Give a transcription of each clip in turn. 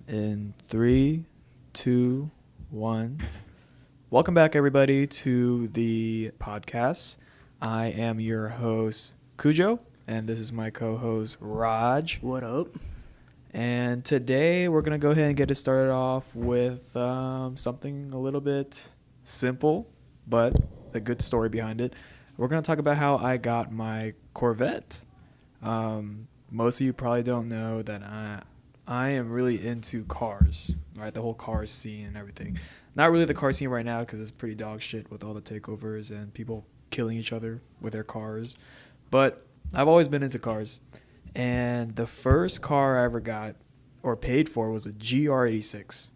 In 3, 2, 1. Welcome back, everybody, to the podcast. I am your host, Kujo, and this is my co-host, Raj. What up? And today we're going to go ahead and get it started off with something a little bit simple, but a good story behind it. We're going to talk about how I got my Corvette. Most of you probably don't know that I am really into cars, right? The whole car scene and everything. Not really the car scene right now because it's pretty dog shit with all the takeovers and people killing each other with their cars. But I've always been into cars. And the first car I ever got or paid for was a GR86.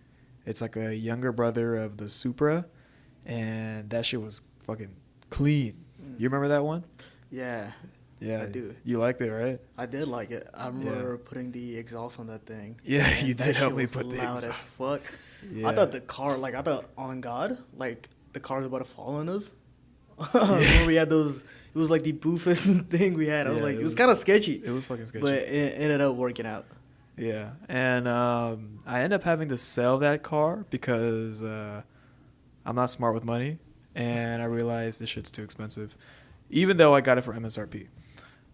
It's like a younger brother of the Supra. And that shit was fucking clean. You remember that one? Yeah. Yeah, I do. You liked it, right? I did like it. I remember putting the exhaust on that thing. Yeah, you did help me put the loud exhaust. as fuck. Yeah. I thought on God, like the car was about to fall on us. When we had those, it was like the boofest thing we had. I was like, it was kind of sketchy. It was fucking sketchy. But it ended up working out. Yeah, and I ended up having to sell that car because I'm not smart with money, and I realized this shit's too expensive, even though I got it for MSRP.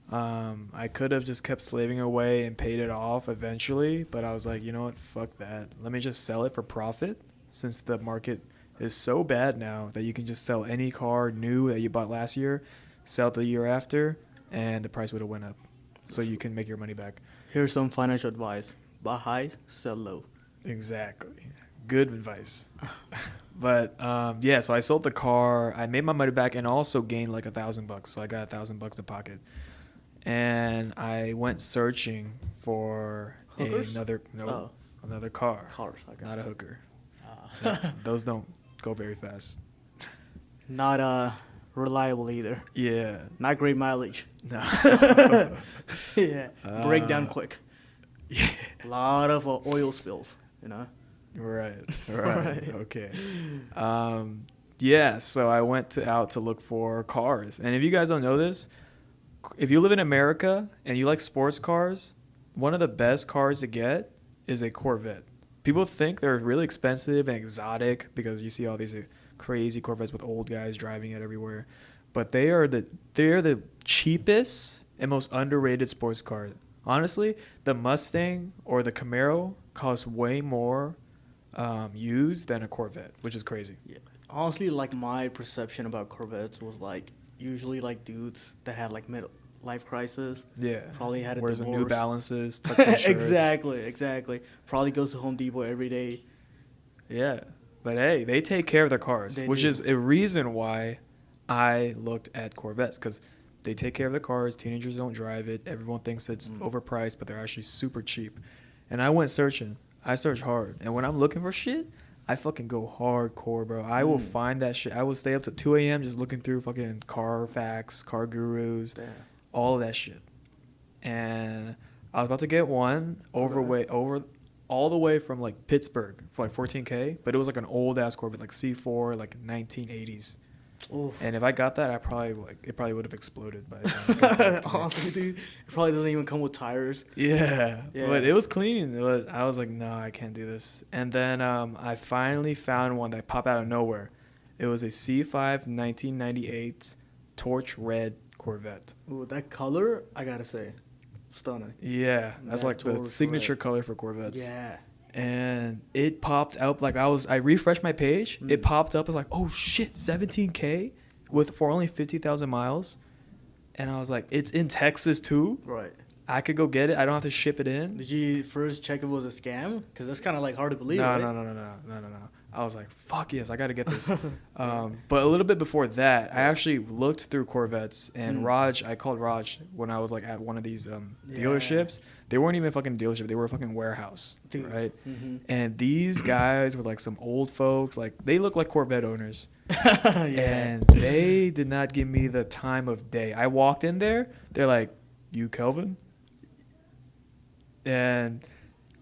I could have just kept slaving away and paid it off eventually, but I was like, you know what, fuck that. Let me just sell it for profit since the market is so bad now that you can just sell any car new that you bought last year, sell it the year after, and the price would have went up. So you can make your money back. Here's some financial advice. Buy high, sell low. Exactly. Good advice. But so I sold the car. I made my money back and also gained like $1,000. So I got $1,000 to pocket. And I went searching for Hookers? another car. Cars. Okay. Not a hooker. Those don't go very fast. Not reliable either. Yeah. Not great mileage. No. Yeah. Break down quick. Yeah. A lot of oil spills, you know? Right. Right. Okay. So I went out to look for cars. And if you guys don't know this, if you live in America and you like sports cars, one of the best cars to get is a Corvette. People think they're really expensive and exotic because you see all these crazy Corvettes with old guys driving it everywhere. But they are the cheapest and most underrated sports car. Honestly, the Mustang or the Camaro costs way more used than a Corvette, which is crazy. Yeah. Honestly, like my perception about Corvettes was like usually like dudes that had like midlife crisis. Yeah. Probably had a Wears divorce. a New Balances, tucked in shirts. Exactly. Probably goes to Home Depot every day. Yeah. But hey, they take care of their cars, which do. is a reason why I looked at Corvettes, because they take care of the cars. Teenagers don't drive it. Everyone thinks it's overpriced, but they're actually super cheap. And I went searching. I searched hard. And when I'm looking for shit, I fucking go hardcore, bro. I will find that shit. I will stay up to 2 a.m. just looking through fucking Carfax, Car Gurus, all of that shit. And I was about to get one all the way from like Pittsburgh for like $14K, but it was like an old ass Corvette, like C4, like 1980s. Oof. And if I got that, it probably would have exploded by the time I got back to Honestly, dude, it probably doesn't even come with tires. Yeah, but it was clean. I was like, no, I can't do this. And then I finally found one that popped out of nowhere. It was a C5 1998 torch red Corvette. Ooh, that color, I gotta say, stunning. Yeah, that's like the signature color for Corvettes. Yeah. And it popped up like I refreshed my page. It popped up as like, oh shit, 17K for only 50,000 miles. And I was like, it's in Texas too. Right. I could go get it. I don't have to ship it in. Did you first check if it was a scam? Because that's kind of like hard to believe. No, right? No. I was like, fuck yes, I got to get this. But a little bit before that, I actually looked through Corvettes, and I called Raj when I was like at one of these dealerships. They weren't even a fucking dealership. They were a fucking warehouse, right? Mm-hmm. And these guys were like some old folks. Like, they look like Corvette owners. And they did not give me the time of day. I walked in there. They're like, you Kelvin? And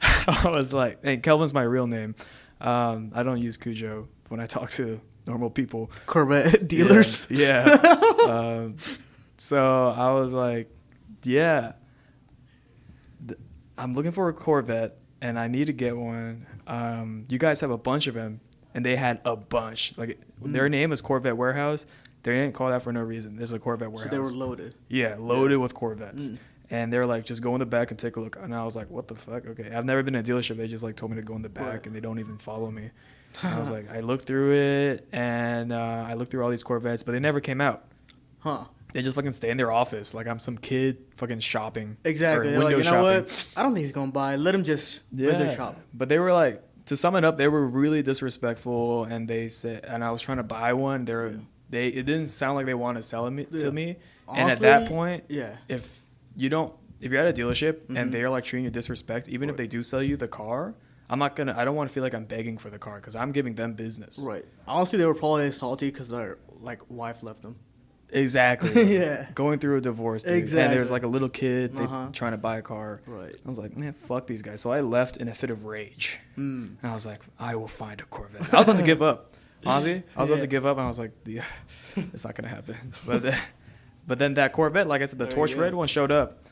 I was like, and Kelvin's my real name. I don't use Kujo when I talk to normal people. Corvette dealers. Yeah. So I was like, yeah. I'm looking for a Corvette, and I need to get one. You guys have a bunch of them, and they had a bunch. Like their name is Corvette Warehouse. They didn't call that for no reason. This is a Corvette Warehouse. So they were loaded. Yeah, loaded with Corvettes. And they're like, just go in the back and take a look. And I was like, what the fuck? Okay, I've never been in a dealership. They just like told me to go in the back, and they don't even follow me. And I was like, I looked through it, and I looked through all these Corvettes, but they never came out. Huh. They just fucking stay in their office like I'm some kid fucking shopping. Exactly. They're like, you know what? I don't think he's going to buy. Let him just window shop. But they were like, to sum it up, they were really disrespectful, and they said, and I was trying to buy one. It didn't sound like they wanted to sell it to me. Honestly, and at that point, if you're at a dealership and they're like treating you disrespect, even if they do sell you the car, I don't want to feel like I'm begging for the car because I'm giving them business. Right. Honestly, they were probably salty because their like wife left them. Exactly. Yeah. Going through a divorce, dude. Exactly. And there's like a little kid trying to buy a car. Right. I was like, man, fuck these guys. So I left in a fit of rage. And I was like, I will find a Corvette. I was about to give up. Honestly, I was about to give up, and I was like, yeah, it's not going to happen. But then that Corvette, like I said, the torch red one showed up.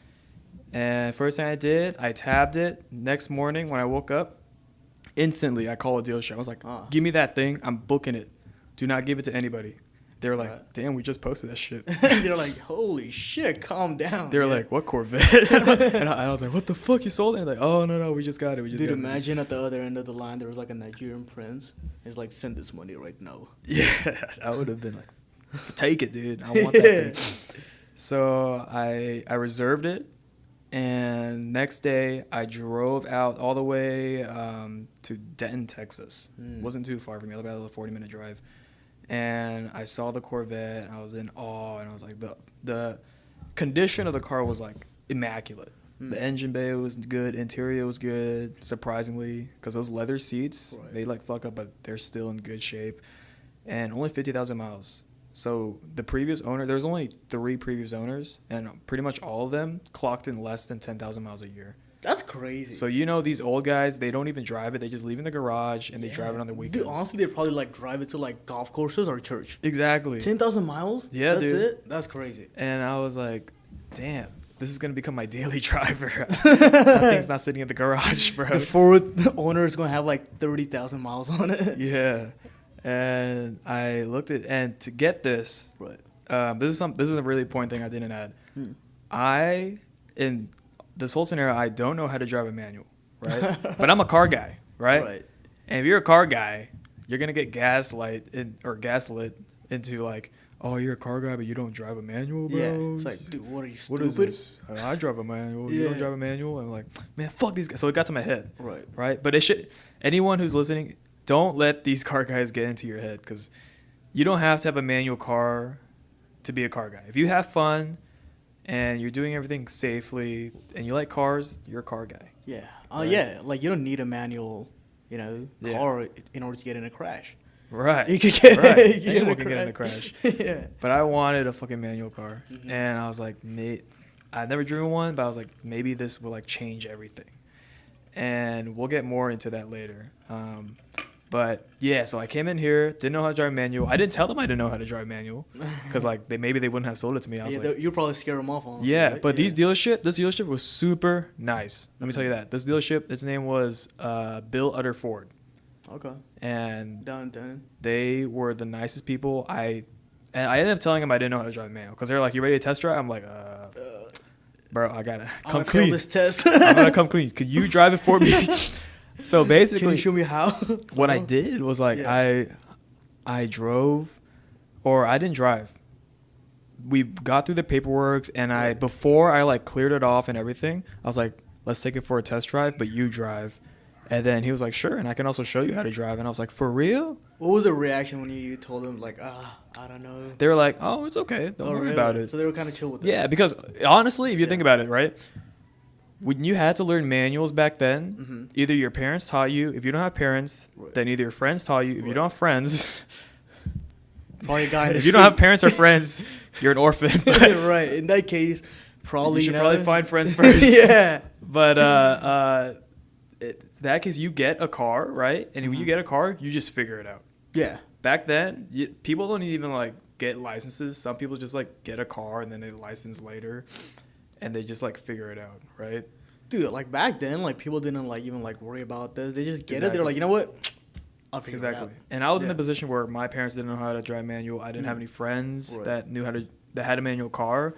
And first thing I did, I tabbed it. Next morning when I woke up, instantly I called a dealership. I was like, give me that thing. I'm booking it. Do not give it to anybody. They were like, damn, we just posted that shit. They're like, holy shit, calm down. They were like, what Corvette? and I was like, what the fuck, you sold it? And they're like, oh, no, we just got it. Dude, imagine at the other end of the line, there was like a Nigerian prince. He's like, send this money right now. Yeah, I would have been like, take it, dude. I want that thing. So I reserved it. And next day, I drove out all the way to Denton, Texas. Wasn't too far from me, about a 40-minute drive. And I saw the Corvette, and I was in awe, and I was like, the condition of the car was like immaculate. The engine bay was good, interior was good, surprisingly, because those leather seats, they like fuck up, but they're still in good shape. And only 50,000 miles. So the previous owner, there was only 3 previous owners, and pretty much all of them clocked in less than 10,000 miles a year. That's crazy. So these old guys, they don't even drive it. They just leave it in the garage, and they drive it on the weekends. Dude, honestly, they probably like drive it to like golf courses or church. Exactly. 10,000 miles? Yeah, That's dude. it? That's crazy. And I was like, damn, this is going to become my daily driver. That thing's not sitting in the garage, bro. The fourth owner is going to have like 30,000 miles on it. Yeah. And I looked at, and to get this, this is a really important thing I didn't add. In this whole scenario, I don't know how to drive a manual, right? But I'm a car guy, right? And if you're a car guy, you're gonna get gaslit into like, oh, you're a car guy, but you don't drive a manual, bro. Yeah. It's like, dude, what are you, stupid? What is this? I drive a manual. You don't drive a manual? I'm like, man, fuck these guys. So it got to my head, right? But anyone who's listening, don't let these car guys get into your head, because you don't have to have a manual car to be a car guy. If you have fun and you're doing everything safely and you like cars, you're a car guy. Yeah. Yeah. Like, you don't need a manual, car in order to get in a crash. Right. You could get, anyone can get in a crash. Yeah. But I wanted a fucking manual car. And I was like, Nate, I've never driven one, but I was like, maybe this will like change everything. And we'll get more into that later. But yeah, so I came in here, didn't know how to drive manual. I didn't tell them I didn't know how to drive manual, because like maybe they wouldn't have sold it to me. I was like, you probably scare them off. Honestly, yeah, right? but this dealership was super nice. Let me tell you that. This dealership, its name was Bill Utter Ford. Okay. And done. They were the nicest people. I ended up telling them I didn't know how to drive manual, because they were like, "You ready to test drive?" I'm like, bro, I gotta come clean. Fail this test. I'm gonna come clean. Could you drive it for me? So basically, can you show me how? What I did was like, I drove, or I didn't drive. We got through the paperwork, and before I like cleared it off and everything, I was like, let's take it for a test drive, but you drive. And then he was like, sure, and I can also show you how to drive. And I was like, for real? What was the reaction when you told them, like, I don't know? They were like, oh, it's okay. Don't worry about it. So they were kind of chill with it. Yeah, because honestly, if you think about it, right? When you had to learn manuals back then, either your parents taught you. If you don't have parents, then either your friends taught you. If you don't have friends, probably a guy in the if you don't have parents or friends, you're an orphan. Right. In that case, probably you should probably find friends first. Yeah. But in that case, you get a car, right? And when you get a car, you just figure it out. Yeah. Back then, people don't even like get licenses. Some people just like get a car and then they license later. And they just like figure it out, right? Dude, like back then, like people didn't like even like worry about this. They just get it. Exactly. They're like, you know what? I'll figure it out. And I was in the position where my parents didn't know how to drive manual. I didn't have any friends that had a manual car.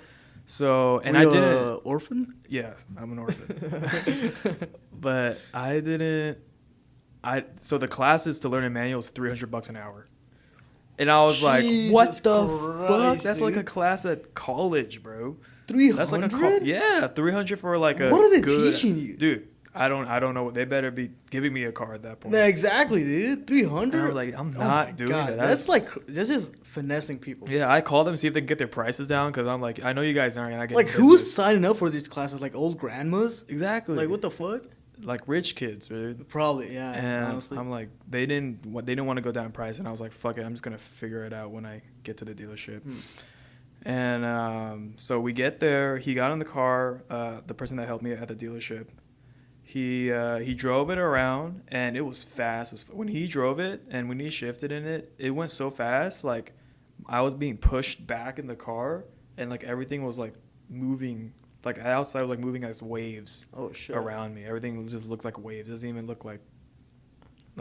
So, and I didn't. Orphan? Yes, I'm an orphan. But I didn't. So the classes to learn a manual is $300 an hour. And I was like, what the fuck? That's like a class at college, bro. 300? That's like a 300 for like a. What are they teaching you, dude? I don't know. They better be giving me a car at that point. Yeah, exactly, dude. 300. And I was like, I'm not doing that. That's just finessing people. Yeah, I called them see if they can get their prices down because I'm like, I know you guys aren't gonna get like who's signing up for these classes? Like old grandmas? Exactly. Like what the fuck? Like rich kids, dude. Probably, yeah. And honestly. I'm like, they didn't want to go down in price, and I was like, fuck it, I'm just gonna figure it out when I get to the dealership. And so we get there. He got in the car. The person that helped me at the dealership, he drove it around, and it was fast. When he drove it and when he shifted in it, it went so fast. Like I was being pushed back in the car, and like everything was like moving. Like outside was like moving as waves around me. Everything just looks like waves. It doesn't even look like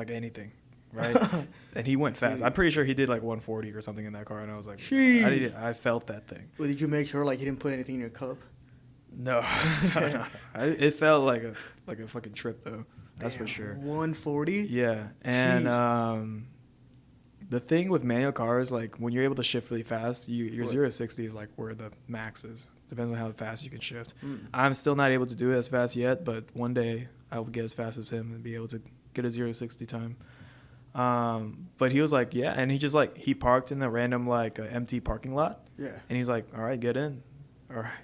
anything, right? And he went fast. Dude. I'm pretty sure he did like 140 or something in that car, and I was like, I felt that thing. Well, did you make sure like he didn't put anything in your cup? No. It felt like a fucking trip though. That's for sure. 140. Yeah, and the thing with manual cars, like when you're able to shift really fast, your 0 to 60 is like where the max is. Depends on how fast you can shift. I'm still not able to do it as fast yet, but one day I will get as fast as him and be able to get a 0 to 60 time. But he was like, yeah, and he parked in a random like empty parking lot. Yeah. And he's like, all right, get in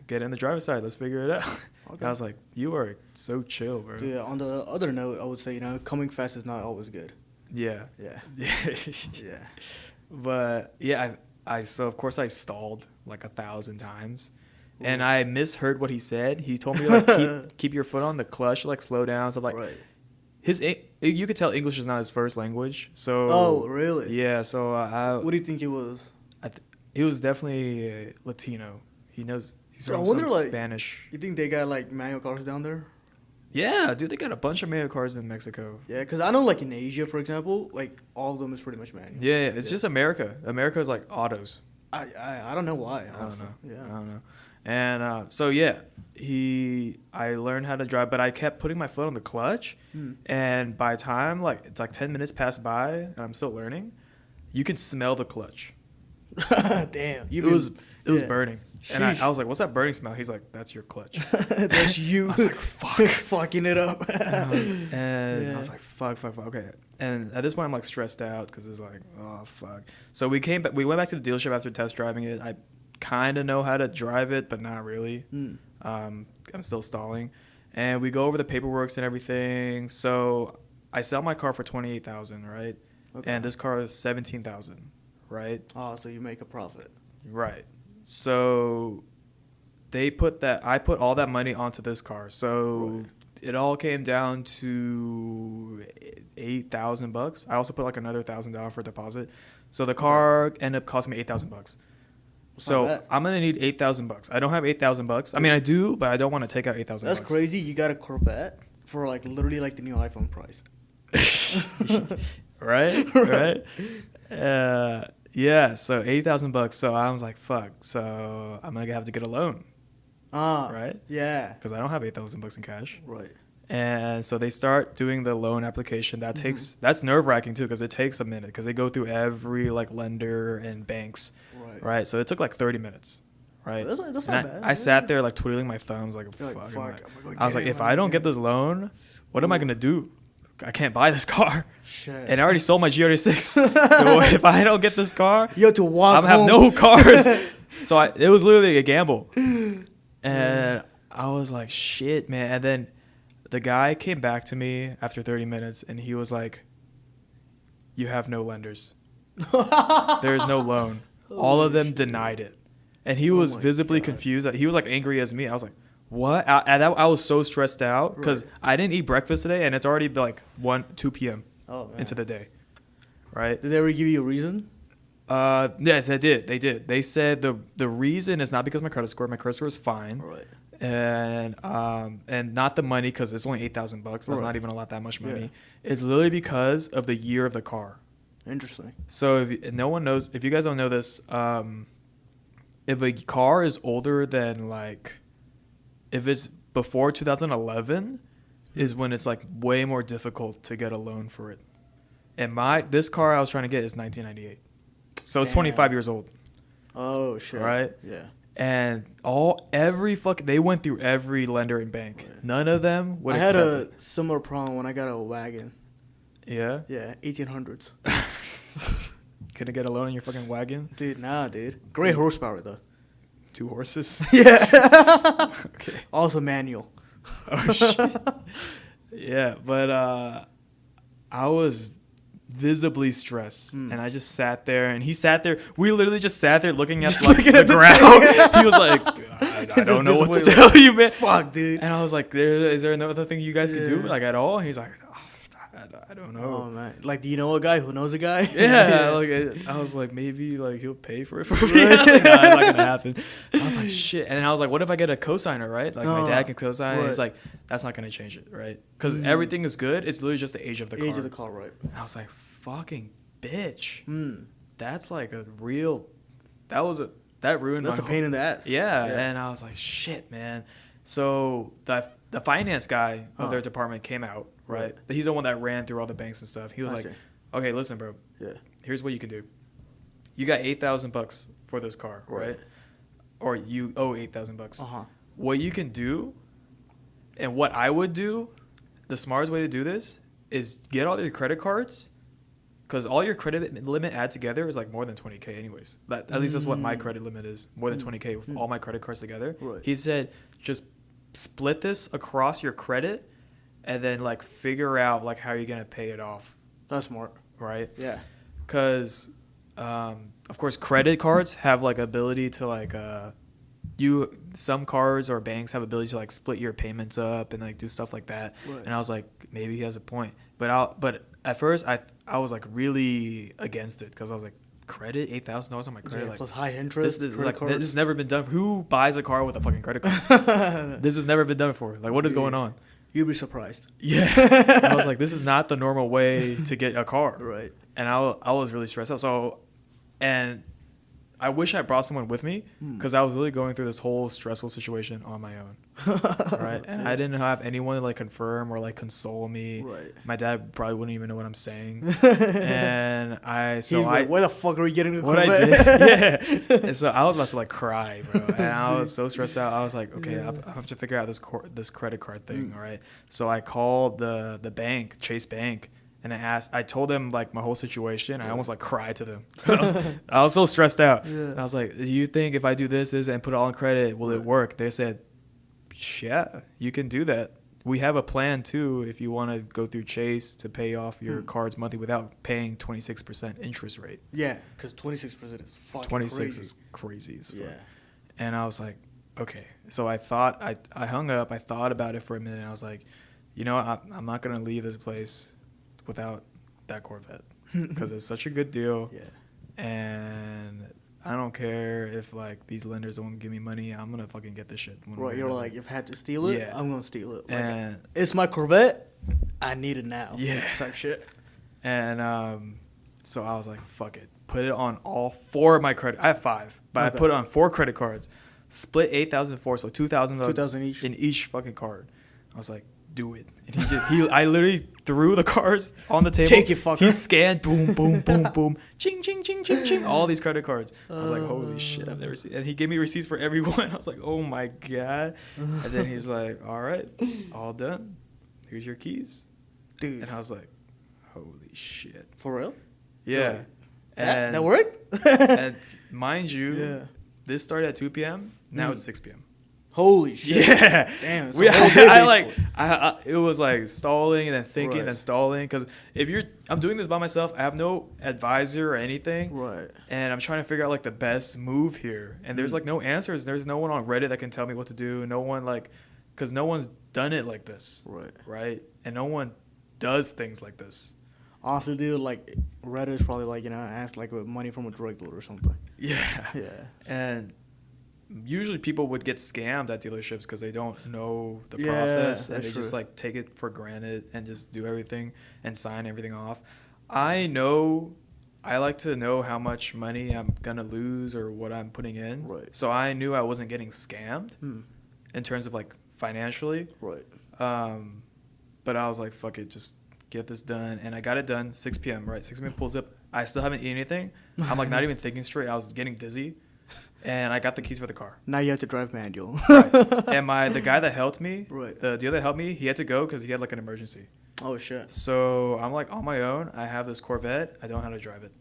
the driver's side. Let's figure it out. Okay. I was like, you are so chill, bro. Dude, on the other note, I would say, coming fast is not always good. Yeah. Yeah. Yeah. But yeah, so of course I stalled like 1,000 times. Ooh. And I misheard what he said. He told me like keep your foot on the clutch, like slow down. So like you could tell English is not his first language. So oh really? Yeah. So what do you think it was? He was definitely Latino. He's from Spanish. You think they got like manual cars down there? Yeah, dude, they got a bunch of manual cars in Mexico. Yeah, because I know like in Asia, for example, like all of them is pretty much manual. Yeah, it's just America. America is like autos. I don't know why. Honestly. I don't know. Yeah. I don't know. And so yeah, I learned how to drive, but I kept putting my foot on the clutch, and by the time like it's like 10 minutes passed by, and I'm still learning, you can smell the clutch. Damn, it was burning. Sheesh. And I was like, what's that burning smell? He's like, that's your clutch. That's you. I was like, fuck. Fucking it up. And I was like, fuck. Okay. And at this point, I'm like stressed out because it's like, oh, fuck. So we went back to the dealership after test driving it. I kind of know how to drive it, but not really. I'm still stalling. And we go over the paperwork and everything. So I sell my car for $28,000, right? Okay. And this car is $17,000, right? Oh, so you make a profit. Right. So I put all that money onto this car. So it all came down to $8,000. I also put like another $1,000 for deposit. So the car ended up costing me $8,000. So I'm gonna need $8,000. I don't have $8,000. I mean, I do, but I don't want to take out $8,000. That's crazy. You got a Corvette for like literally like the new iPhone price. Right. Yeah, so $8,000. So I was like, fuck. So I'm gonna have to get a loan. Right? Yeah. Because I don't have $8,000 in cash. Right. And so they start doing the loan application. That's nerve-wracking too, because it takes a minute because they go through every like lender and banks. Right. So it took like 30 minutes. Right. That's not bad. I sat there like twiddling my thumbs like, fuck. I was like, if I don't get this loan, what am I gonna do? I can't buy this car. Shit. And I already sold my GR6. So if I don't get this car, you have to walk I'm gonna have no cars. So it was literally a gamble. And I was like, shit, man. And then the guy came back to me after 30 minutes and he was like, you have no lenders. There's no loan. All of them denied it. And he was visibly confused. He was like angry as me. I was like, what? I was so stressed out because I didn't eat breakfast today, and it's already like 2 p.m. Into the day, right? Did they ever give you a reason? Yes, they did. They said the reason is not because my credit score. My credit score is fine. Right. and not the money because it's only $8,000. That's Right. not even that much money. Yeah. It's literally because of the year of the car. Interesting. So no one knows, if you guys don't know this, if a car is older than like, if it's before 2011, is when it's like way more difficult to get a loan for it. And this car I was trying to get is 1998, so it's 25 years old. Oh shit! Right? Yeah. And they went through every lender and bank. Right. None of them would accept it. I had a similar problem when I got a wagon. Yeah? Yeah, 1800s. Couldn't get a loan on your fucking wagon? Dude, nah, dude. Great horsepower, though. 2 horses? Yeah. Okay. Also manual. Oh, shit. Yeah, but I was visibly stressed, and I just sat there, and he sat there. We literally just sat there looking at like the ground. He was like, I don't know what to tell you, man. Fuck, dude. And I was like, is there another thing you guys could do like at all? And he's like, I don't know. Oh man, like, do you know a guy who knows a guy? Yeah, like I was like, maybe like he'll pay for it for me. I was like, nah, it's not gonna happen. I was like, shit. And then I was like, what if I get a cosigner, right? Like my dad can cosign. Right. He's like, that's not gonna change it, right? Because everything is good. It's literally just the age of the car. Age of the car, right? And I was like, fucking bitch. That's like a real. That ruined. That's a pain in the ass. Yeah, and I was like, shit, man. So the finance guy of their department came out. Right. He's the one that ran through all the banks and stuff. He was like, okay, listen, bro. Yeah. Here's what you can do. You got $8,000 for this car, right? Or you owe $8,000. Uh-huh. What you can do, and what I would do, the smartest way to do this is get all your credit cards, because all your credit limit add together is like more than $20K anyways. At least that's what my credit limit is, more than $20K with all my credit cards together. Right. He said, just split this across your credit, and then like figure out like how you're gonna pay it off. That's smart, right? Yeah. Because, of course, credit cards have like ability to like some cards or banks have ability to like split your payments up and like do stuff like that. Right. And I was like, maybe he has a point. But at first I was like really against it because I was like, credit $8,000 on my credit, yeah, like plus high interest. This has never been done. Who buys a car with a fucking credit card? This has never been done before. Like, what is going on? You'd be surprised. Yeah. I was like, this is not the normal way to get a car. Right. And I was really stressed out. So, and I wish I brought someone with me because I was really going through this whole stressful situation on my own. Right. And I didn't have anyone to like confirm or like console me. Right. My dad probably wouldn't even know what I'm saying. And where the fuck are we getting the Corvette? What I did. Yeah. And so I was about to like cry, bro. And I was so stressed out. I was like, okay, I have to figure out this credit card thing. All right. So I called the bank, Chase Bank. And I told them like my whole situation. I almost like cried to them. I was so stressed out. Yeah. And I was like, do you think if I do this, and put it all on credit, will it work? They said, yeah, you can do that. We have a plan too if you want to go through Chase to pay off your cards monthly without paying 26% interest rate. Yeah, because 26% is fucking 26 crazy. Is crazy as fuck. Yeah. And I was like, okay. So I thought, I hung up. I thought about it for a minute. And I was like, you know, I'm not going to leave this place without that Corvette because it's such a good deal. Yeah. And I don't care if like these lenders won't give me money. I'm gonna fucking get this shit. Right, you're like, if I had to steal it, I'm gonna steal it. Like, and it's my Corvette. I need it now. Yeah. Type shit. And so I was like, fuck it. Put it on all 4 of my credit. I have 5, but I put it on 4 credit cards. Split 8,004, so $2,000 each in each fucking card. I was like, do it. And I literally threw the cards on the table. Take it, fucker. He scanned, boom, boom, boom, boom, ching, ching, ching, ching, ching, all these credit cards. I was like, holy shit, I've never seen. And he gave me receipts for every one. I was like, oh my god. And then he's like, all right, all done. Here's your keys, dude. And I was like, holy shit. For real? Yeah. And that worked. And mind you, this started at 2 p.m. Now it's 6 p.m. Holy shit! Yeah, damn. It was like stalling and then thinking and stalling because I'm doing this by myself. I have no advisor or anything. Right. And I'm trying to figure out like the best move here. And there's like no answers. There's no one on Reddit that can tell me what to do. No one because no one's done it like this. Right. Right. And no one does things like this. Honestly, dude, like Reddit is probably like ask like with money from a drug dealer or something. Yeah. Yeah. And usually people would get scammed at dealerships because they don't know the process and they just like take it for granted and just do everything and sign everything off. I like to know how much money I'm gonna lose or what I'm putting in. Right. So I knew I wasn't getting scammed in terms of like financially. Right. But I was like, fuck it, just get this done. And I got it done 6 p.m. Right, 6 p.m. pulls up. I still haven't eaten anything. I'm like not even thinking straight. I was getting dizzy. And I got the keys for the car. Now you have to drive manual. Right. And the guy that helped me, right. the dealer that helped me, he had to go because he had like an emergency. Oh, shit. So I'm like on my own. I have this Corvette. I don't know how to drive it.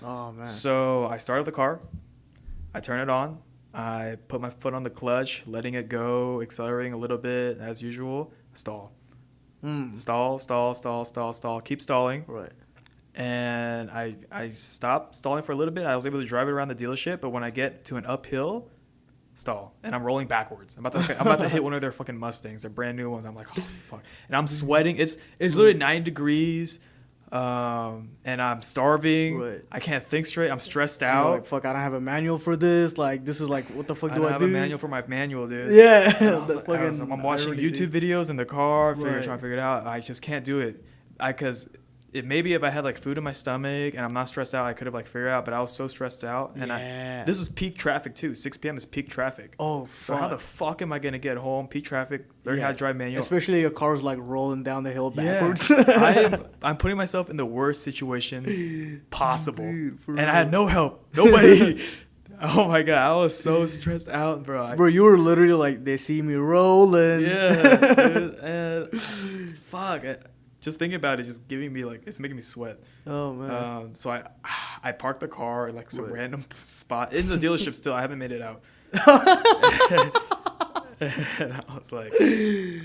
Oh, man. So I started the car. I turn it on. I put my foot on the clutch, letting it go, accelerating a little bit as usual. Stall. Stall. Keep stalling. Right. And I stopped stalling for a little bit. I was able to drive it around the dealership, but when I get to an uphill, stall. And I'm rolling backwards. I'm about to hit one of their fucking Mustangs. They're brand new ones. I'm like, oh, fuck. And I'm sweating. It's literally 9 degrees. And I'm starving. Right. I can't think straight. I'm stressed out. Like, fuck, I don't have a manual for this. Like, this is like, what the fuck do I do? I don't have a manual for my manual, dude. Yeah. I'm watching YouTube videos in the car, trying to figure it out. I just can't do it. Because maybe if I had like food in my stomach and I'm not stressed out, I could have like figured it out. But I was so stressed out, and this was peak traffic too. 6 p.m. is peak traffic. Oh, fuck. So how the fuck am I gonna get home? Peak traffic. Learn how to drive manual. Especially a car's like rolling down the hill backwards. I'm putting myself in the worst situation possible, Dude, and I had no help. Nobody. Oh my god, I was so stressed out, bro. Bro, you were literally like, they see me rolling. Yeah, dude, and fuck. Just thinking about it, just giving me like, it's making me sweat. Oh man. So I parked the car in like some random spot in the dealership. Still, I haven't made it out. And I was like,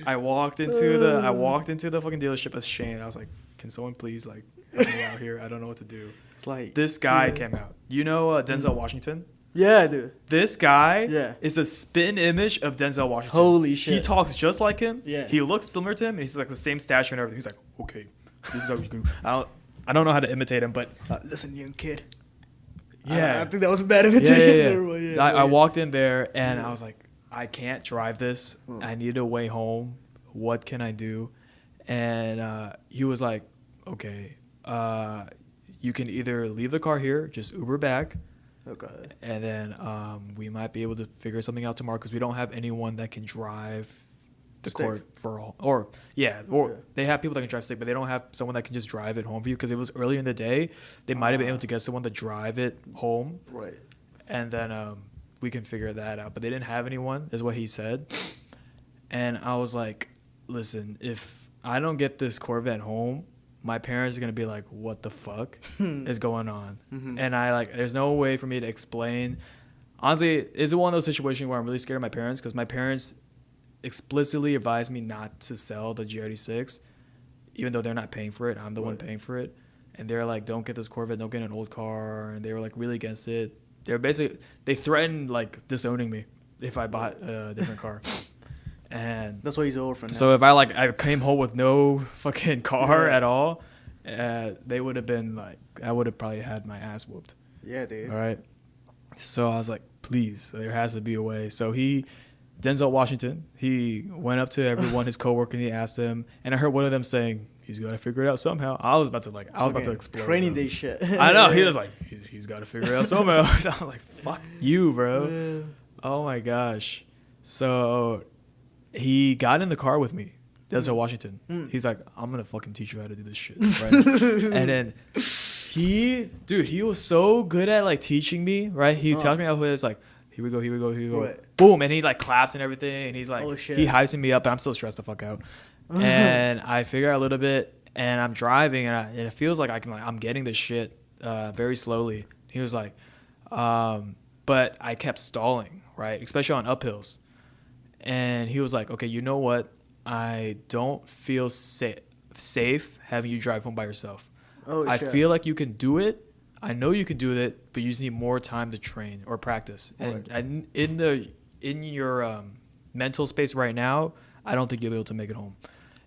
I walked into the fucking dealership ashamed. I was like, can someone please like help me out here? I don't know what to do. Like this guy came out. You know Denzel Washington? Yeah, dude. This guy is a spin image of Denzel Washington. Holy shit. He talks just like him. Yeah. He looks similar to him, and he's like the same stature and everything. He's like, okay, this is how you do. I don't know how to imitate him, but listen, young kid. Yeah, I think that was a bad imitation. Yeah. I walked in there and I was like, I can't drive this. I need a way home. What can I do? And he was like, okay, you can either leave the car here, just Uber back. Okay. And then we might be able to figure something out tomorrow because we don't have anyone that can drive the court for all. Or they have people that can drive stick, but they don't have someone that can just drive it home for you because it was early in the day. They might have been able to get someone to drive it home. Right. And then we can figure that out. But they didn't have anyone, is what he said. And I was like, listen, if I don't get this Corvette home, my parents are going to be like, what the fuck is going on? Mm-hmm. And there's no way for me to explain. Honestly, it's one of those situations where I'm really scared of my parents because my parents explicitly advised me not to sell the GR86, even though they're not paying for it. I'm the one paying for it. And they're like, don't get this Corvette, don't get an old car. And they were like really against it. They threatened like disowning me if I bought a different car. And that's why he's over for now. So if I came home with no fucking car at all, they would have been like, I would have probably had my ass whooped. Yeah, dude. All right. So I was like, please, there has to be a way. So Denzel Washington, he went up to everyone, his coworker, and he asked them, and I heard one of them saying, he's got to figure it out somehow. I was about to explode. Training day shit. I know. He was like, he's got to figure it out somehow. So I'm like, fuck you, bro. Yeah. Oh my gosh. So he got in the car with me, Denzel Washington. He's like, I'm going to fucking teach you how to do this shit. Right? And then he was so good at like teaching me, right? He tells me how it is like, here we go. Right. Boom. And he like claps and everything. And he's like, he hypes me up and I'm still stressed the fuck out. And I figure out a little bit and I'm driving and it feels like I'm getting this shit very slowly. He was like, but I kept stalling, right? Especially on uphills. And he was like, okay, you know what? I don't feel safe having you drive home by yourself. I feel like you can do it. I know you can do it, but you just need more time to train or practice. Right. And in your mental space right now, I don't think you'll be able to make it home.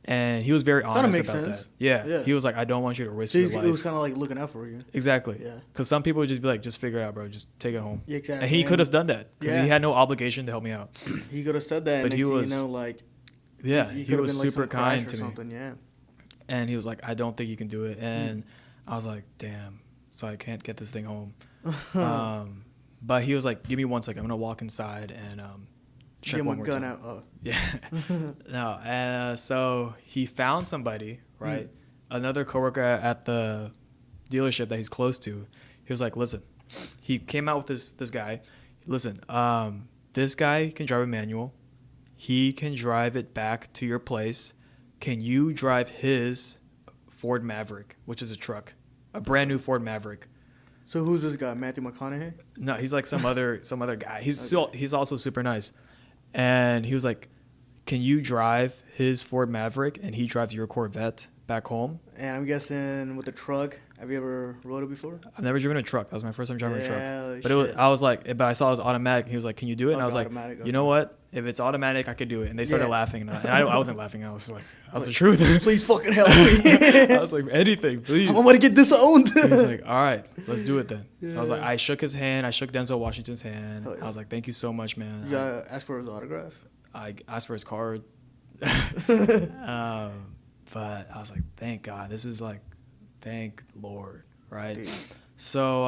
And he was very honest makes about sense. that. Yeah. Yeah. He was like, I don't want you to risk So your life. it was kind of like looking out for you. Exactly. Yeah. Because some people would just be like, just figure it out, bro. Just take it home. Yeah, exactly. And he could have done that because Yeah. he had no obligation to help me out. He could have said that, But and he next thing was- you know, like, Yeah. he He could have was been like super some crash kind or to me. something. Yeah. And he was like, I don't think you can do it. And I was like, damn. So I can't get this thing home. But he was like, give me 1 second. I'm going to walk inside and check Get my one more gun time. out. Oh. Yeah. No. And so he found somebody, right? Another coworker at the dealership that he's close to. He was like, listen, he came out with this guy. Listen, this guy can drive a manual. He can drive it back to your place. Can you drive his Ford Maverick, which is a truck, a brand new Ford Maverick? So who's this guy? Matthew McConaughey? No, he's like some other guy. He's also super nice. And he was like, can you drive his Ford Maverick and he drives your Corvette back home? And I'm guessing with the truck. Have you ever rode it before? I've never driven a truck. That was my first time driving a truck. But shit. I was like, but I saw it was automatic. He was like, can you do it? And I was like, automatic, you know what? If it's automatic, I could do it. And they started Yeah. laughing. And I wasn't laughing. I was like, that's the truth. Please fucking help me. I was like, anything, please. I'm about to get disowned. He was like, all right, let's do it then. So I was like, Yeah. I shook his hand. I shook Denzel Washington's hand. Oh, yeah. I was like, thank you so much, man. You gotta ask for his autograph. I asked for his card. But I was like, thank God. This is like, thank Lord, right? Dude. So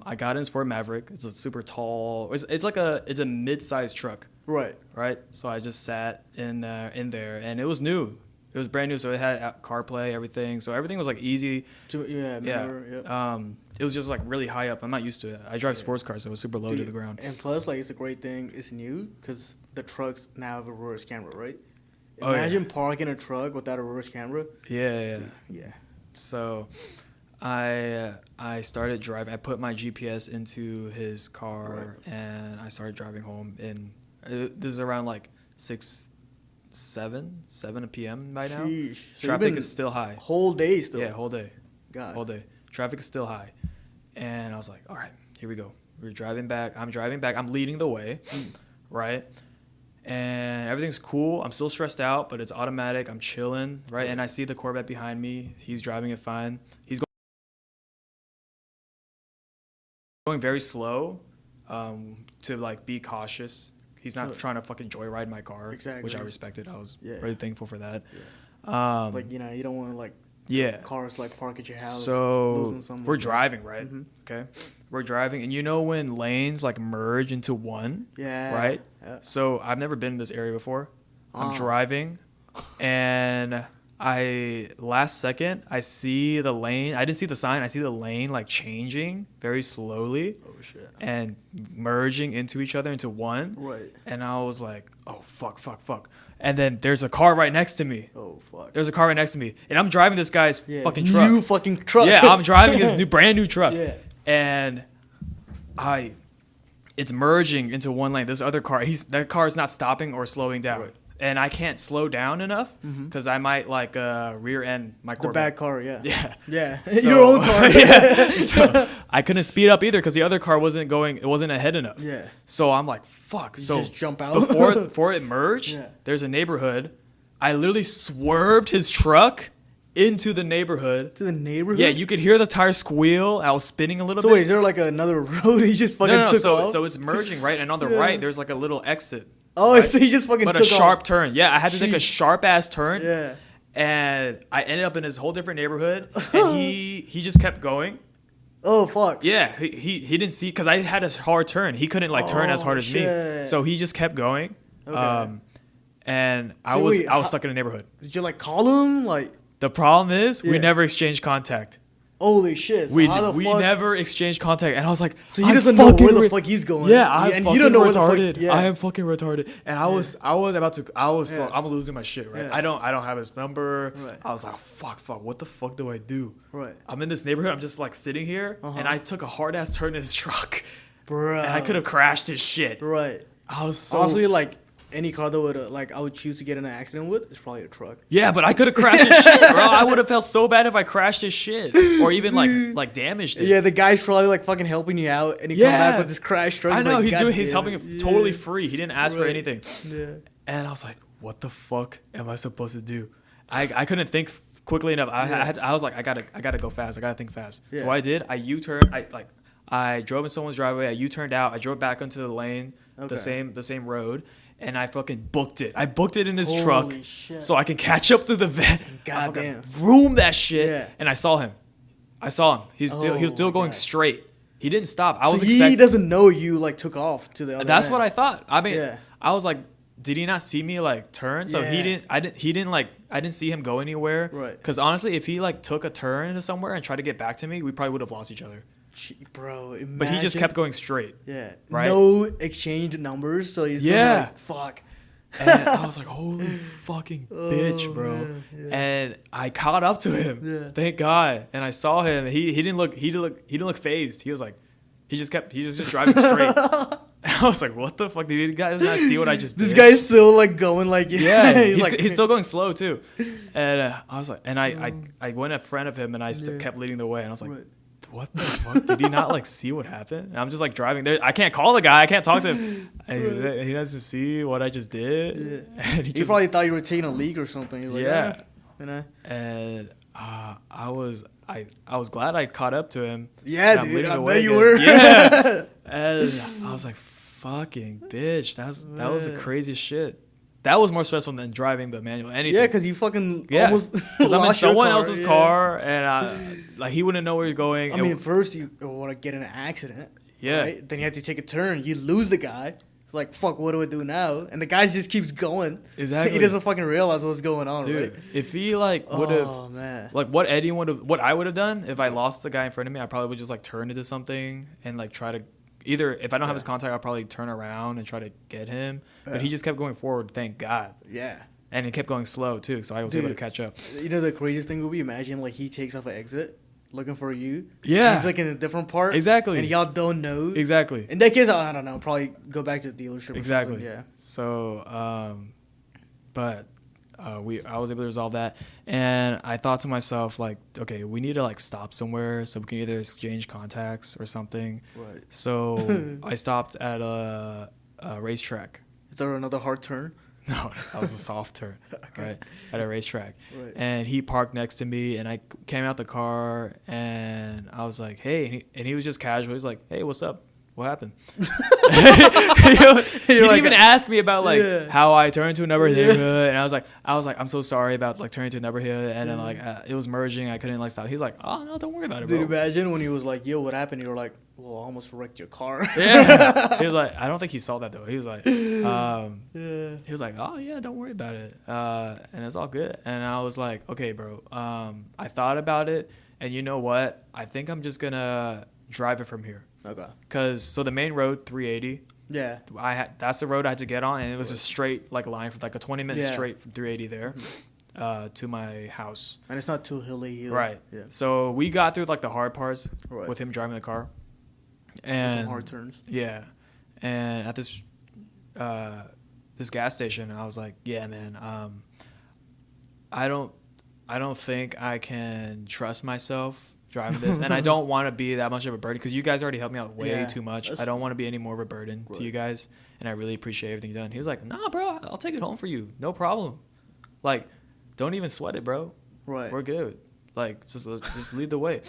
I got in his Ford Maverick. It's a super tall. It's a mid-sized truck, Right. right? So I just sat in there, and it was new. It was brand new, so it had CarPlay, everything. So everything was like easy. Yeah. It was just like really high up. I'm not used to it. I drive sports cars, so it was super low to the ground. And plus, like, it's a great thing. It's new because the trucks now have a reverse camera, right? Oh, yeah. Imagine parking a truck without a reverse camera. Yeah. Yeah. So I started driving. I put my GPS into his car, and I started driving home. And this is around like 7 p.m. by now. Sheesh. So Traffic is still high. Whole day still. Yeah, whole day. God. Whole day. Traffic is still high. And I was like, all right, here we go. We're driving back. I'm driving back. I'm leading the way, right? And everything's cool. I'm still stressed out, but it's automatic. I'm chilling, right? And I see the Corvette behind me. He's driving it fine. He's going very slow to like be cautious. He's not trying to fucking joyride my car, Exactly. which I respected. I was Yeah. really thankful for that. Yeah. Like, you know, you don't want to, like, Yeah. cars, like, park at your house. So losing someone. we're driving, right? Mhm. Okay. We're driving. And you know when lanes like merge into one? Yeah. Right? Yeah. So I've never been in this area before. I'm Oh. driving and last second, I see the lane. I didn't see the sign. I see the lane like changing very slowly Oh, shit. and merging into each other into one. Right. And I was like, oh, fuck. And then there's a car right next to me. Oh, fuck. There's a car right next to me. And I'm driving this guy's Yeah. fucking truck. New fucking truck. Yeah, I'm driving his brand new truck. Yeah. And it's merging into one lane. This other car, that car is not stopping or slowing down. Right. And I can't slow down enough because I might like rear end my The Corvette. bad car, yeah. Yeah. Yeah. So- Your own car. Yeah. So I couldn't speed up either because the other car wasn't ahead enough. Yeah. So I'm like, fuck. You So just jump out. before it merged, Yeah. there's a neighborhood. I literally swerved his truck into the neighborhood. To the neighborhood? Yeah, you could hear the tire squeal. I was spinning a little So bit. wait, is there like another road he just fucking No. took So off? so it's merging, right? And on the Yeah. right, there's like a little exit. Oh, right? so he just fucking But took a sharp off. turn. Yeah, I had to take a Sheesh. sharp ass turn. Yeah. And I ended up in this whole different neighborhood. And he just kept going. Oh, fuck. Yeah, he didn't see because I had a hard turn. He couldn't like turn as hard as me. shit. So he just kept going. Okay. And I So was wait, stuck in a neighborhood. Did you like call him? Like, The problem is we Yeah. never exchanged contact. holy shit. So We how the fuck? never exched contact, and I was like, So he I'm doesn't know fucking where the re- fuck he's going. Yeah, I'm and fucking you don't know where the fuck- retarded. yeah. I am fucking retarded, and I was about to. Yeah. I'm losing my shit. Right, Yeah. I don't have his number. Right. I was like, fuck. What the fuck do I do? Right. I'm in this neighborhood. I'm just like sitting here, Uh-huh. and I took a hard ass turn in his truck, Bruh. and I could have crashed his shit. Right. I was so Honestly, like, any car that would, like, I would choose to get in an accident with is probably a truck. yeah, but I could have crashed his shit, bro. I would have felt so bad if I crashed his shit or even like damaged it. Yeah, the guy's probably, like, fucking helping you out, and he come back with this crash truck. I know like, he's helping it totally free. He didn't ask for Right. anything. Yeah. And I was like, what the fuck am I supposed to do? I couldn't think quickly enough. I was like, I gotta go fast. I gotta think fast. Yeah. So what I did, I U-turned. I drove in someone's driveway. I U-turned out. I drove back onto the lane, the same road, and I fucking booked it. I booked it in his truck, so I can catch up to the vet. Goddamn. Vroom that shit. Yeah. And I saw him. He was still going straight. He didn't stop. I was so expecting. He doesn't know you like took off to the other. That's end. what I thought. I mean, Yeah. I was like, did he not see me like turn? So he didn't. I didn't see him go anywhere. Right. Because honestly, if he like took a turn into somewhere and tried to get back to me, we probably would have lost each other. Bro, imagine. But he just kept going straight. Yeah. Right. No exchange numbers, so he's like, fuck. And I was like, holy fucking bitch, bro. Man, yeah. And I caught up to him. Yeah. Thank God. And I saw him. He didn't look phased. He was like, he was just driving straight. And I was like, what the fuck? Did you guys not see what I just did? This guy's still like going like, yeah. he's He's still going slow too. And I was like, and I went in front of him and I kept leading the way. And I was like, what the fuck? Did he not like see what happened? And I'm just like driving there. I can't call the guy. I can't talk to him. And he has to see what I just did. Yeah. And he probably thought you were taking a leak or something. He's like, yeah. You know? And I was glad I caught up to him. Yeah, I'm dude. leading I the bet way you again. were. Yeah. And I was like, fucking bitch. That was the craziest shit. That was more stressful than driving the manual. Anything. Yeah, because you fucking almost because I'm in lost your someone car. else's car, and like he wouldn't know where he's going. I mean, first you want to get in an accident. Yeah. Right? Then you have to take a turn. You lose the guy. It's like, fuck, what do I do now? And the guy just keeps going. Exactly. He doesn't fucking realize what's going on, dude, right? if he like would have, oh man, like what I would have done if I lost the guy in front of me, I probably would just like turn into something and like try to. Either if I don't have his contact, I'll probably turn around and try to get him. But he just kept going forward, thank God. Yeah. And he kept going slow too, so I was able to catch up. You know the craziest thing would be, imagine like he takes off an exit looking for you. Yeah. He's like in a different part. Exactly. And y'all don't know. Exactly. In that case, I don't know, probably go back to the dealership. Exactly. Yeah. So, but I was able to resolve that, and I thought to myself like, okay, we need to like stop somewhere so we can either exchange contacts or something. Right. So I stopped at a racetrack. Is there another hard turn? No, that was a soft turn, right? At a racetrack. Right. And he parked next to me, and I came out the car, and I was like, hey, and he was just casual. He's like, hey, what's up? What happened? He didn't even ask me about like how I turned to another neighborhood, and I was like, I'm so sorry about like turning to another neighborhood, and then like it was merging, I couldn't like stop. He's like, oh no, don't worry about it, bro. Did you imagine when he was like, yo, what happened? You were like, well, I almost wrecked your car. Yeah. He was like, I don't think he saw that though. He was like, he was like, oh yeah, don't worry about it, and it's all good. And I was like, okay, bro. I thought about it, and you know what? I think I'm just gonna drive it from here. Okay. So the main road, 380. Yeah. That's the road I had to get on, and it was a straight like line for like a 20-minute straight from 380 there to my house. And it's not too hilly either. Right. Yeah. So we got through like the hard parts with him driving the car. And some hard turns. Yeah. And at this gas station, I was like, yeah, man, I don't think I can trust myself driving this, and I don't want to be that much of a burden because you guys already helped me out way too much. I don't want to be any more of a burden to you guys, and I really appreciate everything you've done. He was like, nah, bro, I'll take it home for you, no problem. Like, don't even sweat it, bro. Right, we're good. Like, just lead the way.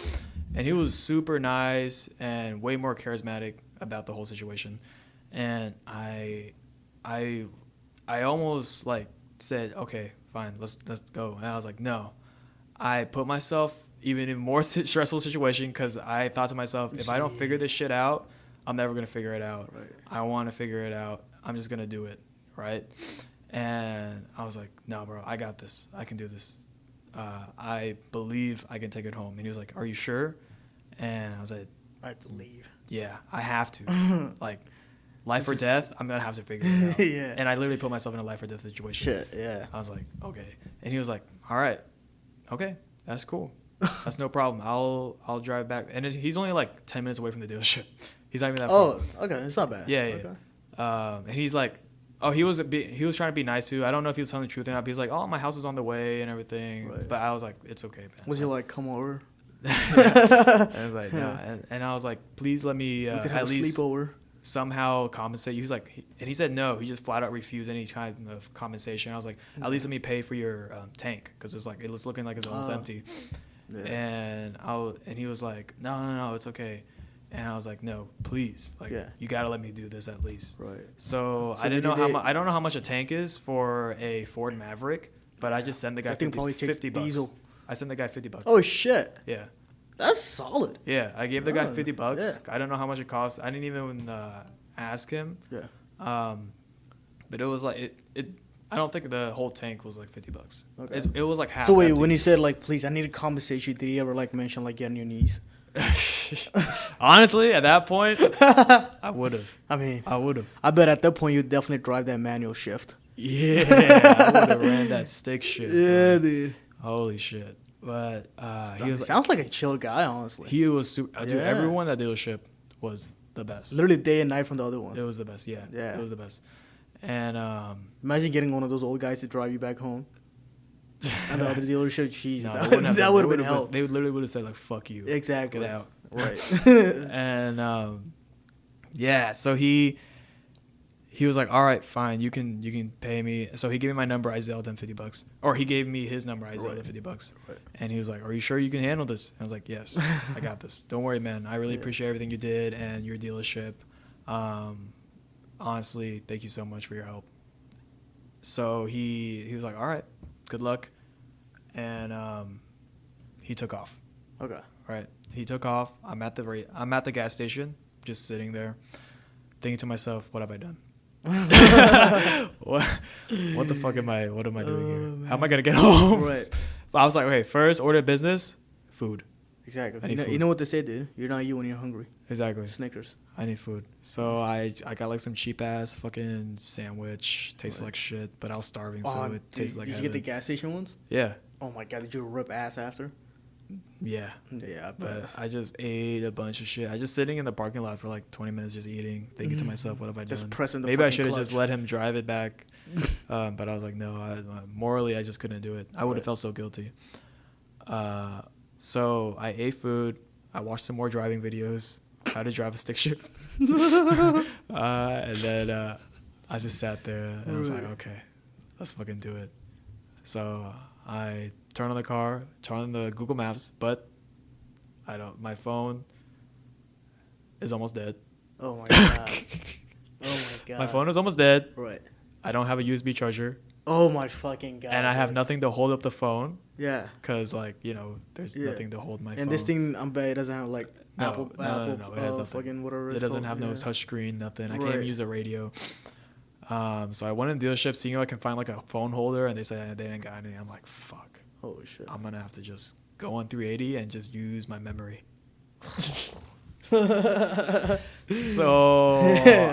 And he was super nice and way more charismatic about the whole situation. And I almost like said, okay, fine, let's go. And I was like, no. I put myself even in more stressful situation because I thought to myself, if I don't figure this shit out, I'm never going to figure it out. Right. I want to figure it out. I'm just going to do it, right? And I was like, no, bro, I got this. I can do this. I believe I can take it home. And he was like, are you sure? And I was like, I believe. Yeah, I have to. Like, life or death, I'm going to have to figure it out. Yeah. And I literally put myself in a life or death situation. Shit, yeah. I was like, okay. And he was like, all right, okay, that's cool. That's no problem. I'll drive back. And he's only like 10 minutes away from the dealership. He's not even that far. Oh, okay. It's not bad. Yeah, okay. And he's like, oh, he was trying to be nice too. I don't know if he was telling the truth or not. But he was like, oh, my house is on the way and everything. Right. But I was like, it's okay, man. Was he like, come over? I was like, no. And I was like, please let me we could have at least sleepover. somehow compensate you. He's like, and he said no. He just flat out refused any kind of compensation. I was like, at least let me pay for your tank, because it's like, it was looking like it's almost empty. Yeah. And he was like, no, it's okay. And I was like, no, please, like, you gotta let me do this at least. Right. So I didn't know I don't know how much a tank is for a Ford Maverick, but I just sent the guy 50 bucks. Diesel. I sent the guy $50. Oh shit. Yeah. That's solid. Yeah, I gave the guy $50. Yeah. I don't know how much it costs. I didn't even ask him. Yeah. But it was like it. I don't think the whole tank was like $50. Okay. It was like half. So wait, empty. when he said like, please, I need a compensation, did he ever like mention like, get on your knees? Honestly, at that point, I would have. I would have. I bet at that point you'd definitely drive that manual shift. Yeah, I would have ran that stick shit. Yeah, dude. Holy shit. But he was sounds like a chill guy, honestly. He was super. Dude, everyone at that dealership was the best. Literally day and night from the other one. It was the best. Yeah. It was the best. And imagine getting one of those old guys to drive you back home. And the other dealership, jeez, no, that would have been hell. They literally would have said like, "Fuck you." Exactly. Get out. Right. And so he was like, "All right, fine, you can pay me." So he gave me my number. I Zelled him $50, or he gave me his number. I Zelled him $50, and he was like, "Are you sure you can handle this?" And I was like, "Yes, I got this. Don't worry, man. I really appreciate everything you did and your dealership. Honestly, thank you so much for your help." So he was like, "All right, good luck," and he took off. Okay. Right. He took off. I'm at the gas station, just sitting there, thinking to myself, "What have I done? what the fuck am I doing here? Man. How am I gonna get home?" Right. But I was like, "Okay, first order of business, food." Exactly. You know what they say, dude? You're not you when you're hungry. Exactly. Snickers. I need food. So I got like some cheap ass fucking sandwich. Tastes like shit, but I was starving, so it tastes like. Did you get the gas station ones? Yeah. Oh my god! Did you rip ass after? Yeah. Yeah, but I just ate a bunch of shit. I just sitting in the parking lot for like 20 minutes just eating, thinking to myself, what have I done? Just pressing the Maybe I should have clutch. just let him drive it back. But I was like, no, morally, I just couldn't do it. I would have felt so guilty. So I ate food. I watched some more driving videos, how to drive a stick shift. And then I just sat there and I was like, okay, let's fucking do it. So I turn on the car, turn on the Google Maps, but my phone is almost dead. Oh my god. Oh my god. My phone is almost dead. Right. I don't have a USB charger. Oh my fucking god. And I have nothing to hold up the phone. Yeah. Cause there's nothing to hold my phone. And this thing, I'm bet it doesn't have like Apple. It has nothing. Fucking whatever. It doesn't have no touch screen, nothing. I can't even use a radio. So I went in the dealership seeing if I can find like a phone holder, and they said they didn't got any. I'm like, fuck. Holy shit. I'm gonna have to just go on 380 and just use my memory. So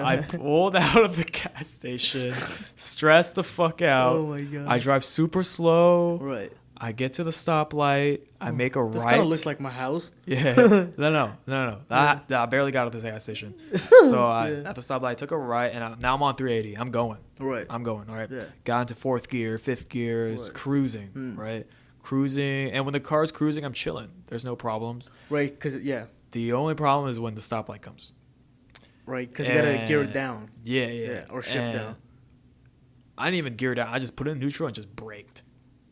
I pulled out of the gas station, stressed the fuck out. Oh my god. I drive super slow. Right. I get to the stoplight. I make a right. This kind of looks like my house. Yeah. No. I barely got to the gas station. So at the stoplight, I took a right, and now I'm on 380. I'm going. Right. I'm going. All right. Yeah. Got into fourth gear, fifth gear, it's cruising. Right. Cruising, and when the car's cruising, I'm chilling. There's no problems. Right. Because The only problem is when the stoplight comes. Right. Because you gotta gear it down. Yeah. Or shift down. I didn't even gear down. I just put it in neutral and just braked.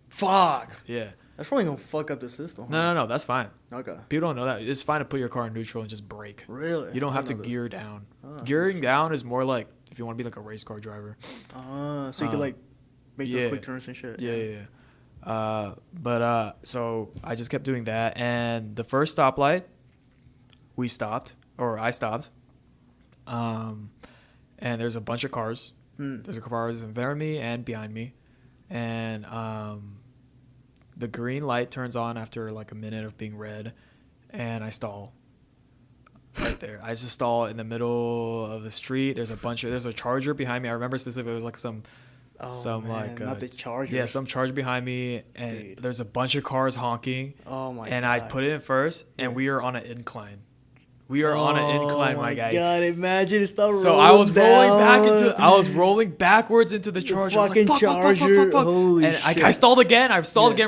Fuck. Yeah. That's probably gonna fuck up the system. Huh? No. That's fine. Okay. People don't know that. It's fine to put your car in neutral and just brake. Really? You don't have to gear down. Gearing down is more like if you want to be like a race car driver. So you can like make those quick turns and shit. Yeah. So I just kept doing that, and the first stoplight, I stopped. And there's a bunch of cars. There's cars in front of me and behind me, and the green light turns on after like a minute of being red, and I stall right there. I just stall in the middle of the street. There's a Charger behind me. I remember specifically it was like some not the Chargers. Yeah, some Charger behind me, and there's a bunch of cars honking. Oh my god. And I put it in first, and we are on an incline. On an incline, my guy. Oh my god, imagine it started rolling. So I was rolling backwards into the Charger. Fucking Charger. Fuck. Holy and shit. I stalled again.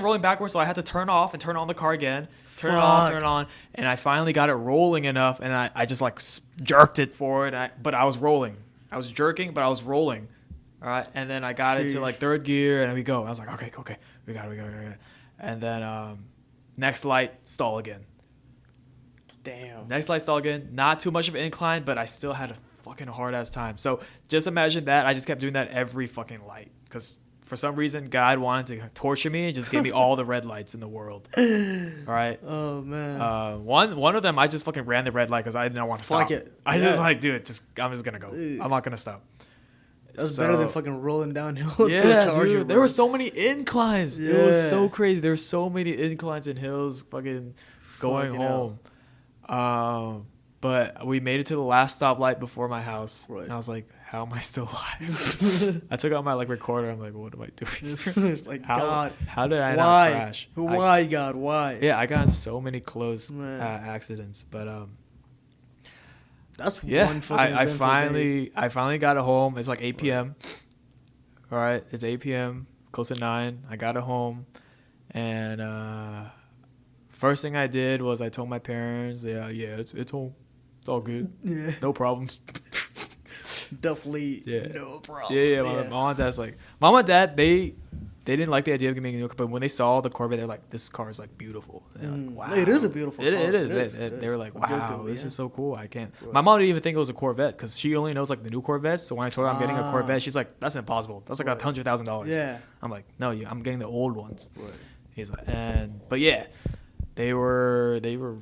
Rolling backwards, so I had to turn off and turn on the car again. turn it off, turn it on, and I finally got it rolling enough, and I just like jerked it forward, but I was rolling. I was jerking, but I was rolling. All right, and then I got it to like third gear, and we go. I was like, okay, we got it. And then next light, stall again. Damn. Next light, stall again. Not too much of an incline, but I still had a fucking hard ass time. So just imagine that. I just kept doing that every fucking light, because for some reason God wanted to torture me and just gave me all the red lights in the world. All right. Oh man. One of them I just fucking ran the red light because I didn't want to stop. Fuck it. I just like, dude, I'm just gonna go. I'm not gonna stop. That's better than fucking rolling downhill. Yeah, to a charger, dude. There were so many inclines. Yeah. It was so crazy. There were so many inclines and hills. Fucking going home. But we made it to the last stoplight before my house, and I was like, "How am I still alive?" I took out my like recorder. I'm like, "What am I doing?" It's like, how, God, how did I not crash? Why, God, why? Yeah, I got in so many close accidents, but that's one fucking. I finally got it home. It's like 8 p.m. All right, it's 8 p.m. Close to 9. I got it home, and first thing I did was I told my parents, it's home. It's all good. Yeah. No problems. Definitely no problem. Yeah. My mom and dad's like, mom and dad, they didn't like the idea of getting a new car, but when they saw the Corvette, they're like, this car is like beautiful. They're like, wow. It is a beautiful car. It is. They were like, wow, this is so cool. I can't. My mom didn't even think it was a Corvette because she only knows like the new Corvettes. So when I told her I'm getting a Corvette, she's like, that's impossible. That's like $100,000. Yeah. I'm like, no, I'm getting the old ones. Right. He's like, but yeah. They were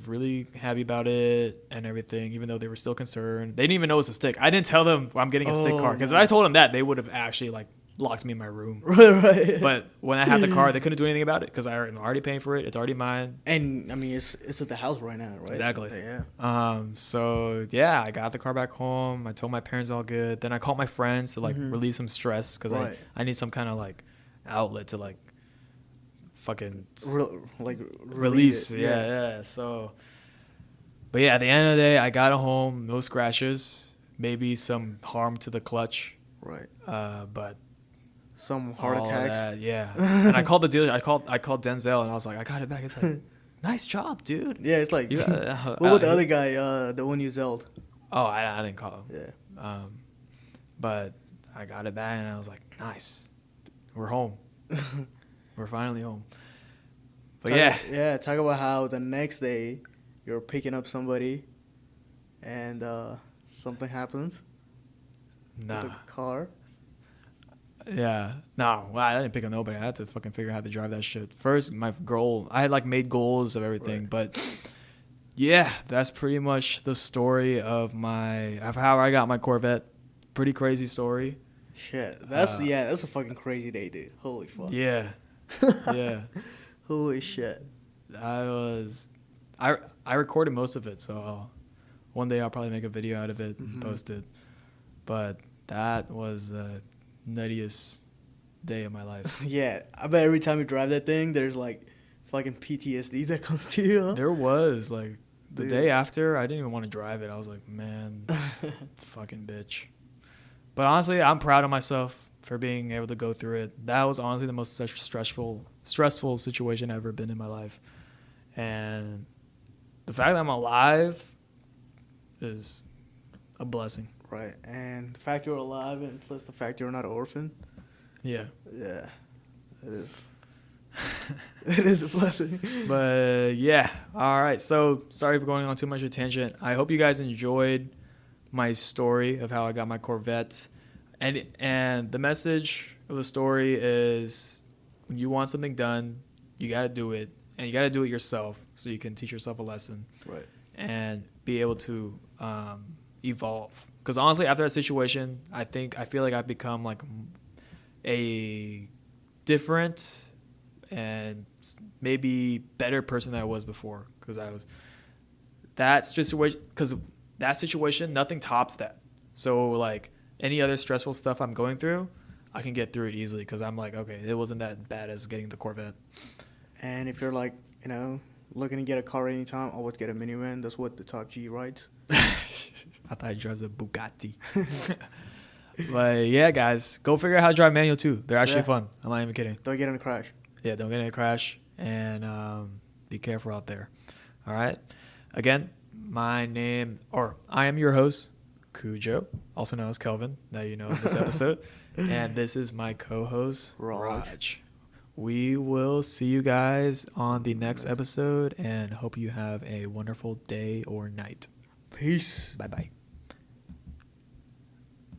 really happy about it and everything, even though they were still concerned. They didn't even know it's a stick. I didn't tell them I'm getting a stick car because if I told them that, they would have actually like locked me in my room. Right. But when I had the car, they couldn't do anything about it because I'm already paying for it. It's already mine. And I mean, it's at the house right now, right? Exactly. Yeah. So yeah, I got the car back home. I told my parents all good. Then I called my friends to like relieve some stress because I need some kind of like outlet to like fucking release. Yeah. So, but yeah, at the end of the day, I got it home. No scratches. Maybe some harm to the clutch. Right. But some heart attacks. Yeah. And I called the dealer. I called Denzel, and I was like, I got it back. It's like, nice job, dude. Yeah, it's like, what about the other guy, the one you zelled? Oh, I didn't call him. Yeah. But I got it back, and I was like, nice. We're home. We're finally home. But talk about how the next day you're picking up somebody and something happens with the car. Yeah. No, well, I didn't pick up nobody. I had to fucking figure out how to drive that shit. First, my goal, I had like made goals of everything, but yeah, that's pretty much the story of how I got my Corvette. Pretty crazy story. Shit. That's a fucking crazy day, dude. Holy fuck. Yeah. Yeah. Holy shit. I recorded most of it, so one day I'll probably make a video out of it and post it. But that was the nuttiest day of my life. Yeah, I bet every time you drive that thing, there's like fucking PTSD that comes to you. Huh? There was like the day after, I didn't even want to drive it. I was like, man, fucking bitch. But honestly, I'm proud of myself for being able to go through it. That was honestly the most stressful situation I've ever been in my life. And the fact that I'm alive is a blessing. Right. And the fact you're alive and plus the fact you're not an orphan. Yeah. Yeah. It is. It is a blessing. But yeah. All right. So sorry for going on too much of a tangent. I hope you guys enjoyed my story of how I got my Corvette. And the message of the story is when you want something done, you got to do it. And you got to do it yourself so you can teach yourself a lesson. Right. And be able to evolve. Because honestly, after that situation, I feel like I've become like a different and maybe better person than I was before. Because that situation, nothing tops that. So like any other stressful stuff I'm going through, I can get through it easily because I'm like, okay, it wasn't that bad as getting the Corvette. And if you're like, looking to get a car anytime, always get a minivan. That's what the Top G rides. I thought he drives a Bugatti. But yeah, guys, go figure out how to drive manual too. They're actually fun. I'm not even kidding. Don't get in a crash. Yeah, don't get in a crash. And Be careful out there. All right. Again, I am your host, Kujo, also known as Kelvin, that you know in this episode. And this is my co-host, Raj. We will see you guys on the next episode and hope you have a wonderful day or night. Peace. Bye-bye.